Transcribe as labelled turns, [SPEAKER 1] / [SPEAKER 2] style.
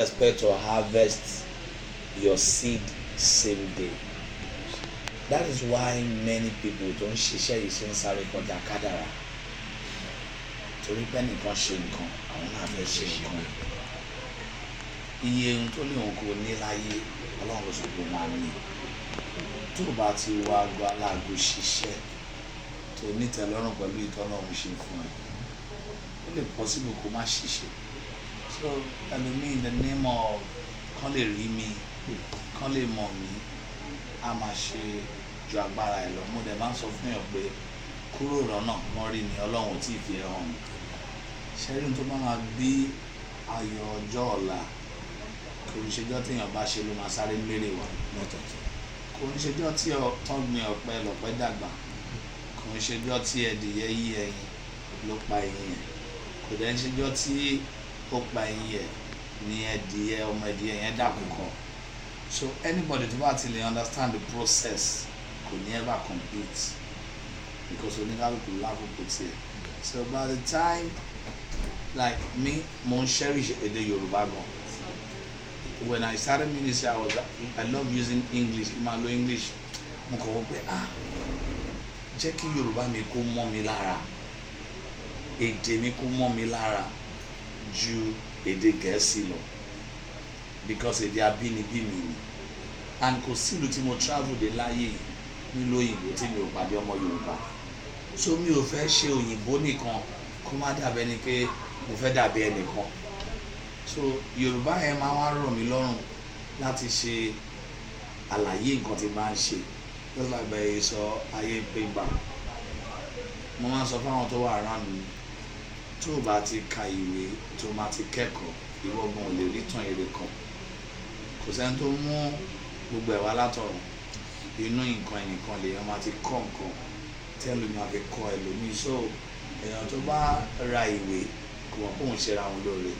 [SPEAKER 1] expect to harvest your seed same day. That is why many people don't ṣiṣẹ́ yìí ṣe ń sáré kọjá kádàrá. Torí pé nìkan ṣe nǹkan, àwọn náà fẹ́ ṣe nǹkan. Iye ohun tó lè wọn kò ní láyé, Ọlọ́run ló sọ pé máa ní. Tó o bá ti wá aago aláàgó ṣiṣẹ́, tó o nítẹ̀lọ́rùn pẹ̀lú ìtọ́nà òun ṣe fún ẹ, ó lè possible kó má ṣiṣẹ́. So ẹlòmíì in the name of kán lè rí mi, kán lè mọ̀ mí, a máa ṣe ju agbára ẹ lọ. Mo dẹ̀ máa ń sọ fún yàn pé kúrò lọ́nà wọ́n rí ni Ọlọ́run ò tí ì fi ẹ hàn mí. Ṣẹ́rí tó bá máa bí ayọ̀ ọjọ́ ọ̀la, kò ní ṣejọ́ tí èèyàn bá ṣe ló máa sáré mérè wá lọ́tọ̀ọ̀tọ̀. Kò ní ṣejọ́ tí tán gbin ọ̀pẹ lọ̀pẹ dàgbà. Kò ní ṣejọ́ tí ẹdìyẹ yí ẹyin ló pa ẹyin ẹ̀. Kò dẹ̀ ń ṣejọ́ tí ó pa ẹyin ẹ̀ ni ẹdìyẹ ọmọ ẹdìyẹ yẹn dàkúkọ. So anybody tó bá ti lè understand the process kò ní ever complete because oníkálukú lákòókò tiẹ̀. So by the time like me, mo ń cherish èdè Yorùbá gan. When I started ministry, I love using English. Ìmọ̀ lo English. Mo kọ̀ wọ́n pé jẹ́ kí Yorùbá mi kó mọ́ mi lára, èdè mi kó mọ́ mi lára ju èdè Gẹ̀ẹ́sì lọ because èdè abínibí mi ni. And kò sí ìlú tí mo travel dé láyé nílò òyìnbó tí mi ò pàdé ọmọ Yorùbá. So mi ò fẹ́ ṣe òyìnbó nìkan kó má dàbí ẹni pé mo fẹ́ dàbí ẹnìkan. So Yorùbá yẹn máa wá rọ̀ mí lọ́rùn láti ṣe àlàyé nǹkan tí máa ń ṣe. Just like bẹ́ẹ̀ sọ ayé pé gbà. Mo máa ń sọ fáwọn tó wà around mi, tó o bá ti ka ìwé tó o máa ti kẹ́kọ̀ọ́, ìwọ gan ò lè rí tàn èrè kan. Kò sẹ́ni tó mú gbogbo ẹ̀ wá látọ̀run. Inú nǹkan ẹnìkan lèèyàn máa ti kọ́ nǹkan tẹ́lẹ̀ máa fi kọ́ ẹlòmíì. So èèyàn tó bá ra ìwé kò mọ̀ pé òun ṣe ra òun lóore.